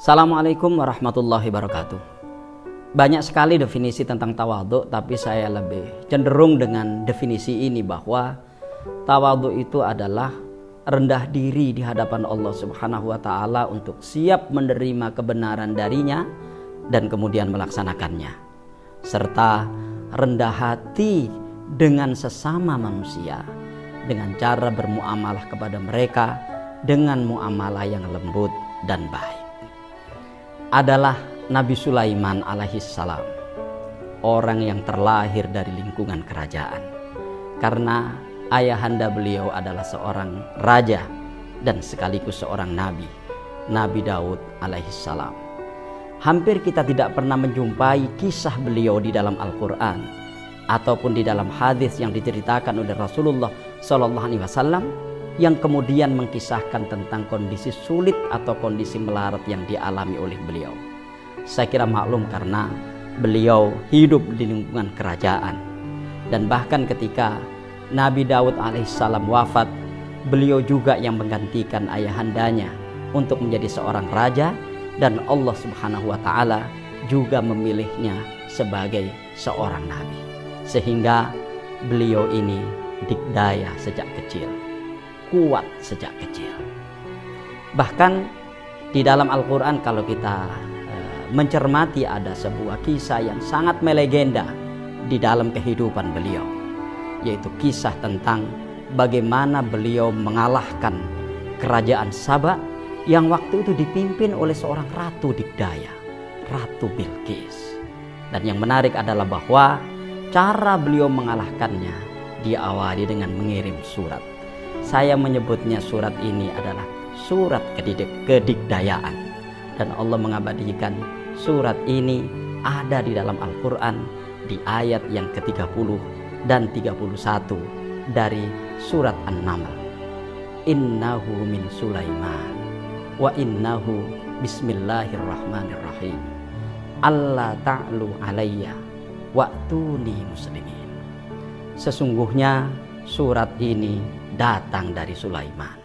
Assalamualaikum warahmatullahi wabarakatuh. Banyak sekali definisi tentang tawadhu, tapi saya lebih cenderung dengan definisi ini bahwa tawadhu itu adalah rendah diri di hadapan Allah Subhanahu wa taala untuk siap menerima kebenaran darinya dan kemudian melaksanakannya, serta rendah hati dengan sesama manusia dengan cara bermuamalah kepada mereka dengan muamalah yang lembut dan baik. Adalah Nabi Sulaiman alaihissalam, orang yang terlahir dari lingkungan kerajaan, karena ayahanda beliau adalah seorang raja dan sekaligus seorang nabi, Nabi Daud alaihissalam. Hampir kita tidak pernah menjumpai kisah beliau di dalam Al-Quran ataupun di dalam hadis yang diceritakan oleh Rasulullah SAW yang kemudian mengkisahkan tentang kondisi sulit atau kondisi melarat yang dialami oleh beliau. Saya kira maklum karena beliau hidup di lingkungan kerajaan, dan bahkan ketika Nabi Daud alaihissalam wafat, beliau juga yang menggantikan ayahandanya untuk menjadi seorang raja, dan Allah Subhanahu wa taala juga memilihnya sebagai seorang nabi, sehingga beliau ini dikdaya sejak kecil, kuat sejak kecil. Bahkan di dalam Al-Quran kalau kita mencermati ada sebuah kisah yang sangat melegenda di dalam kehidupan beliau, yaitu kisah tentang bagaimana beliau mengalahkan kerajaan Saba yang waktu itu dipimpin oleh seorang ratu dikdaya, Ratu Bilqis. Dan yang menarik adalah bahwa cara beliau mengalahkannya diawali dengan mengirim surat. Saya menyebutnya surat ini adalah surat kedikdayaan, dan Allah mengabadikan surat ini ada di dalam Al-Quran di ayat yang ke-30 dan 31 dari surat An-Naml. Innahu min Sulaiman wa innahu bismillahirrahmanirrahim alla ta'lu alayya wa'tuni muslimin. Sesungguhnya surat ini datang dari Sulaiman,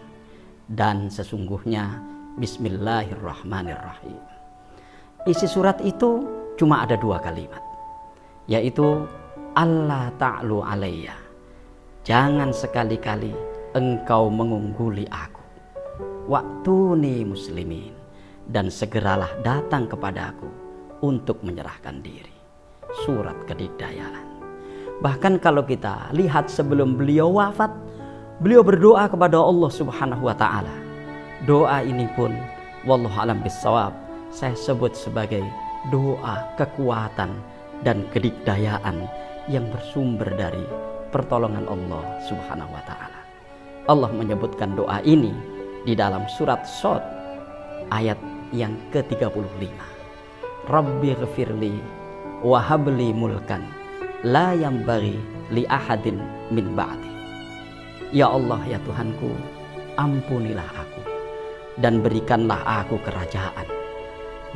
dan sesungguhnya bismillahirrahmanirrahim. Isi surat itu cuma ada 2 kalimat, yaitu Allah ta'lu alayya, jangan sekali-kali engkau mengungguli aku, wa'tuni muslimin, dan segeralah datang kepadaku untuk menyerahkan diri. Surat kedikdayaan. Bahkan kalau kita lihat sebelum beliau wafat, beliau berdoa kepada Allah Subhanahu wa taala. Doa ini pun wallahu alam bissawab saya sebut sebagai doa kekuatan dan kedikdayaan yang bersumber dari pertolongan Allah Subhanahu wa taala. Allah menyebutkan doa ini di dalam surat Shad ayat yang ke-35. Rabbighfirli wa habli mulkan la yanbaghi li ahadin min ba'di. Ya Allah, ya Tuhanku, ampunilah aku dan berikanlah aku kerajaan.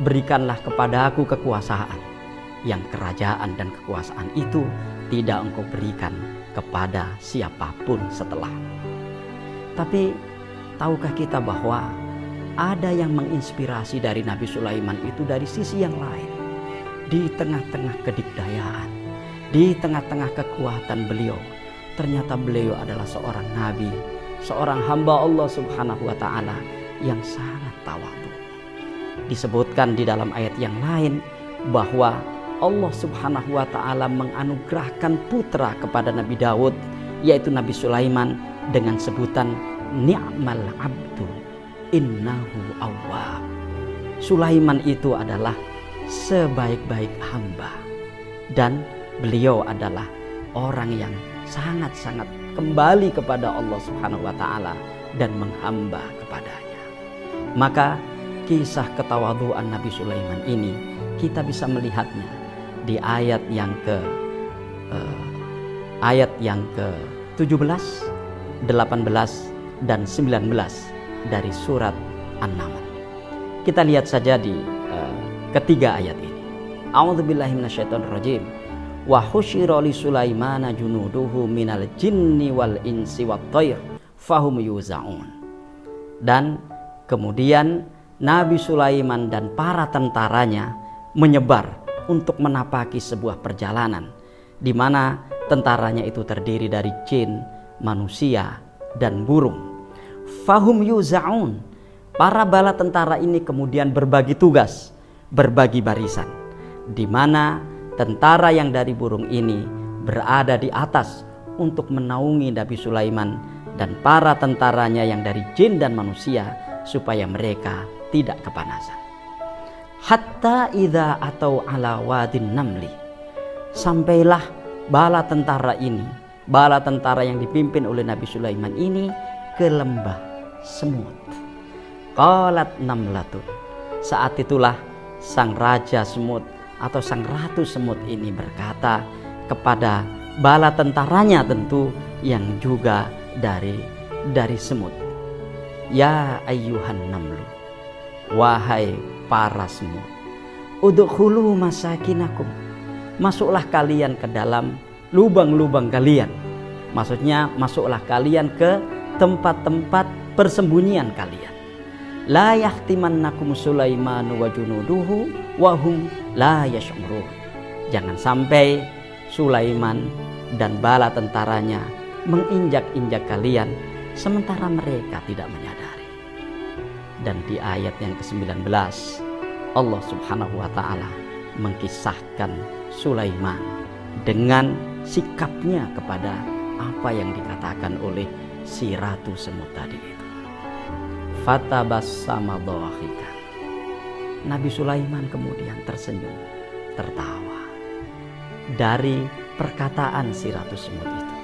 Berikanlah kepada aku kekuasaan yang kerajaan dan kekuasaan itu tidak engkau berikan kepada siapapun setelah. Tapi tahukah kita bahwa ada yang menginspirasi dari Nabi Sulaiman itu dari sisi yang lain. Di tengah-tengah kedikdayaan, di tengah-tengah kekuatan beliau, ternyata beliau adalah seorang nabi, seorang hamba Allah Subhanahu wa taala yang sangat tawadhu. Disebutkan di dalam ayat yang lain bahwa Allah Subhanahu wa taala menganugerahkan putra kepada Nabi Daud, yaitu Nabi Sulaiman, dengan sebutan ni'mal abdu innahu awwab. Sulaiman itu adalah sebaik-baik hamba, dan beliau adalah orang yang sangat-sangat kembali kepada Allah Subhanahu wa taala dan menghamba kepadanya. Maka kisah ketawadhuan Nabi Sulaiman ini kita bisa melihatnya di ayat yang ke-17, 18 dan 19 dari surat An-Naml. Kita lihat saja di ketiga ayat ini. A'udzubillahi minasyaitonirrajim. Wa husyira li Sulaimana junuduhu minal jinni wal insi wat thair fahum yuzaun. Dan kemudian Nabi Sulaiman dan para tentaranya menyebar untuk menapaki sebuah perjalanan di mana tentaranya itu terdiri dari jin, manusia, dan burung. Fahum yuza'un. Para bala tentara ini kemudian berbagi tugas, berbagi barisan, di mana tentara yang dari burung ini berada di atas untuk menaungi Nabi Sulaiman dan para tentaranya yang dari jin dan manusia supaya mereka tidak kepanasan. Hatta idza atau ala wadin namli. Sampailah bala tentara ini, bala tentara yang dipimpin oleh Nabi Sulaiman ini ke lembah semut. Qalat namlatun. Saat itulah sang raja semut atau sang ratu semut ini berkata kepada bala tentaranya tentu yang juga dari semut. Ya ayyuhan namlu, wahai para semut, udkhulu masakinakum, masuklah kalian ke dalam lubang-lubang kalian. Maksudnya masuklah kalian ke tempat-tempat persembunyian kalian. La yahtimannakum Sulaiman wa junuduhu wa hum la yash'urun. Jangan sampai Sulaiman dan bala tentaranya menginjak-injak kalian sementara mereka tidak menyadari. Dan di ayat yang ke-19 Allah Subhanahu wa taala mengkisahkan Sulaiman dengan sikapnya kepada apa yang dikatakan oleh si ratu semut tadi itu. Fatabassama dhahikan. Nabi Sulaiman kemudian tersenyum, tertawa dari perkataan si ratu semut itu.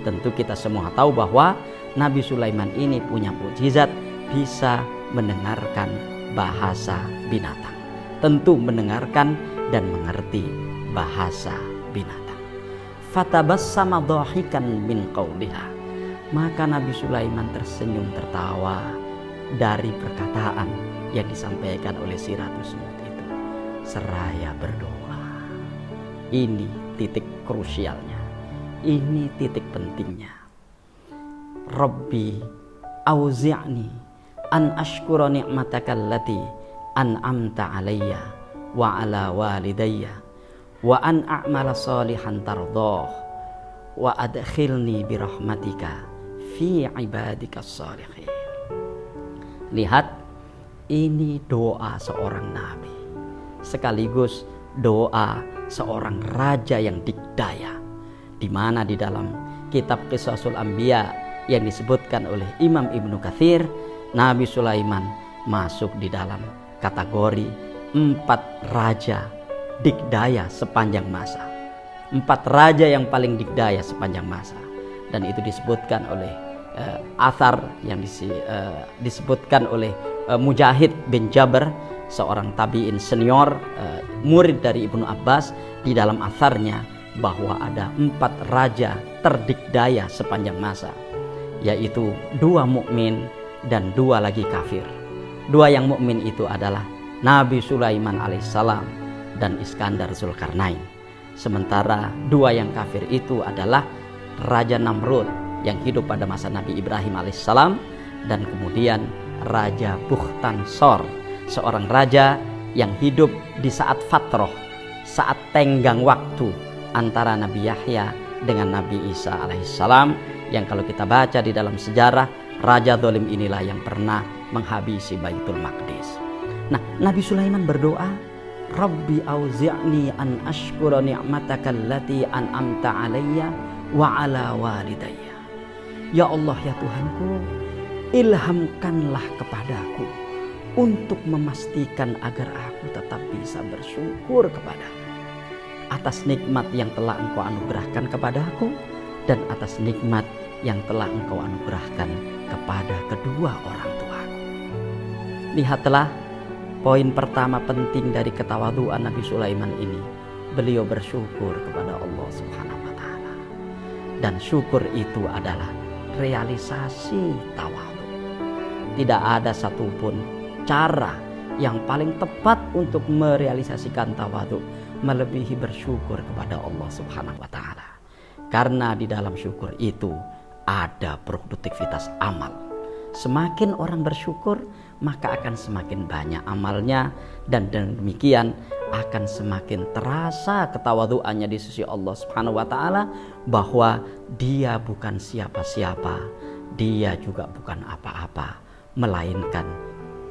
Tentu kita semua tahu bahwa Nabi Sulaiman ini punya mukjizat bisa mendengarkan bahasa binatang. Tentu mendengarkan dan mengerti bahasa binatang. Fatabassama dhahikan min qauliha. Maka Nabi Sulaiman tersenyum tertawa dari perkataan yang disampaikan oleh si ratu semut itu seraya berdoa. Ini titik krusialnya, ini titik pentingnya. Rabbi auzi'ni an ashkura ni'mataka allati an'amta alayya wa ala walidayya wa an a'mala salihan tardah wa adkhilni birahmatika fi ibadika shalihin. Lihat, ini doa seorang nabi sekaligus doa seorang raja yang dikdaya, di mana di dalam kitab Qisasul Anbiya yang disebutkan oleh Imam Ibnu Katsir, Nabi Sulaiman masuk di dalam kategori 4 raja dikdaya sepanjang masa. 4 raja yang paling dikdaya sepanjang masa. Dan itu disebutkan oleh athar yang disebutkan oleh Mujahid bin Jabr, seorang tabi'in senior, murid dari Ibnu Abbas, di dalam atharnya bahwa ada 4 raja terdikdaya sepanjang masa, yaitu 2 mukmin dan 2 lagi kafir. 2 yang mukmin itu adalah Nabi Sulaiman alaihissalam dan Iskandar Zulkarnain. Sementara 2 yang kafir itu adalah Raja Namrud yang hidup pada masa Nabi Ibrahim alaihissalam, dan kemudian Raja Bukhtansor, seorang raja yang hidup di saat fatroh, saat tenggang waktu antara Nabi Yahya dengan Nabi Isa alaihissalam, yang kalau kita baca di dalam sejarah, raja zalim inilah yang pernah menghabisi Baitul Maqdis. Nah, Nabi Sulaiman berdoa, Rabbi auzi'ni an ashkura ni'mataka allati an'amta alayya wa ala walidayya. Ya Allah, ya Tuhanku, ilhamkanlah kepadaku untuk memastikan agar aku tetap bisa bersyukur kepadamu atas nikmat yang telah Engkau anugerahkan kepadaku dan atas nikmat yang telah Engkau anugerahkan kepada kedua orang tuaku. Lihatlah poin pertama penting dari ketawaduan Nabi Sulaiman ini. Beliau bersyukur kepada Allah Subhanahu wa taala. Dan syukur itu adalah realisasi tawadhu. Tidak ada satupun cara yang paling tepat untuk merealisasikan tawadhu melebihi bersyukur kepada Allah Subhanahu wa taala. Karena di dalam syukur itu ada produktivitas amal. Semakin orang bersyukur, maka akan semakin banyak amalnya, dan demikian akan semakin terasa ketawaduannya di sisi Allah Subhanahu wa taala, bahwa dia bukan siapa-siapa, dia juga bukan apa-apa, melainkan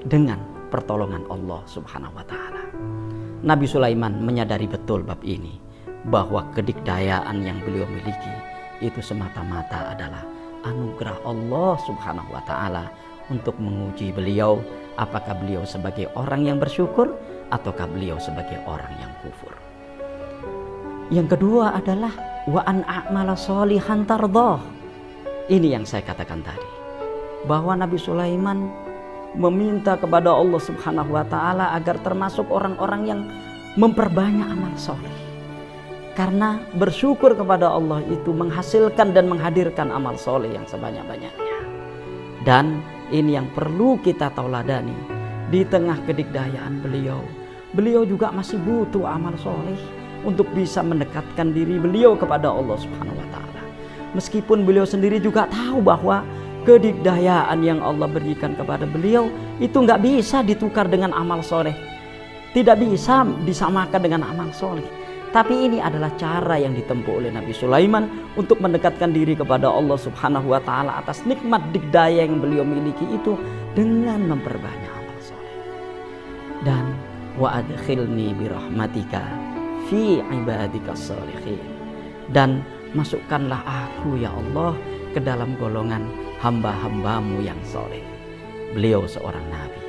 dengan pertolongan Allah Subhanahu wa taala. Nabi Sulaiman menyadari betul bab ini, bahwa kedikdayaan yang beliau miliki itu semata-mata adalah anugerah Allah Subhanahu wa taala untuk menguji beliau, apakah beliau sebagai orang yang bersyukur ataukah beliau sebagai orang yang kufur. Yang kedua adalah wa an a'mala sholihan tardhah. Ini yang saya katakan tadi, bahwa Nabi Sulaiman meminta kepada Allah Subhanahu wa taala agar termasuk orang-orang yang memperbanyak amal soleh. Karena bersyukur kepada Allah itu menghasilkan dan menghadirkan amal soleh yang sebanyak-banyaknya. Dan ini yang perlu kita tauladani. Di tengah kedikdayaan beliau, beliau juga masih butuh amal soleh untuk bisa mendekatkan diri beliau kepada Allah Subhanahu wa taala. Meskipun beliau sendiri juga tahu bahwa kedikdayaan yang Allah berikan kepada beliau itu nggak bisa ditukar dengan amal soleh, tidak bisa disamakan dengan amal soleh. Tapi ini adalah cara yang ditempuh oleh Nabi Sulaiman untuk mendekatkan diri kepada Allah Subhanahu wa taala atas nikmat dikdaya yang beliau miliki itu dengan memperbanyak amal soleh. Dan wa adkhilni birahmatika fi ibadikas sholihin, dan masukkanlah aku ya Allah ke dalam golongan hamba-hambamu yang soleh. Beliau seorang nabi,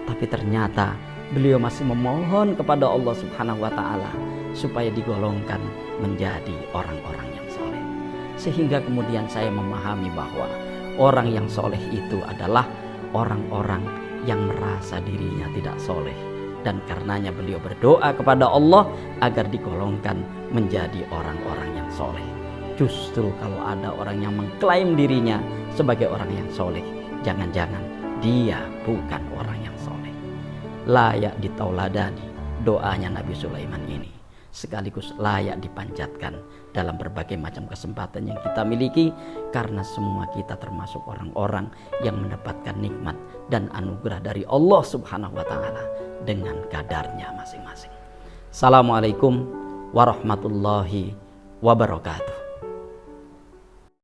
tapi ternyata beliau masih memohon kepada Allah Subhanahu wa taala supaya digolongkan menjadi orang-orang yang soleh. Sehingga kemudian saya memahami bahwa orang yang soleh itu adalah orang-orang yang merasa dirinya tidak soleh, dan karenanya beliau berdoa kepada Allah agar digolongkan menjadi orang-orang yang soleh. Justru kalau ada orang yang mengklaim dirinya sebagai orang yang soleh, jangan-jangan dia bukan orang yang soleh. Layak ditauladani doanya Nabi Sulaiman ini, sekaligus layak dipanjatkan dalam berbagai macam kesempatan yang kita miliki, karena semua kita termasuk orang-orang yang mendapatkan nikmat dan anugerah dari Allah Subhanahu wa taala dengan kadarnya masing-masing. Assalamualaikum warahmatullahi wabarakatuh.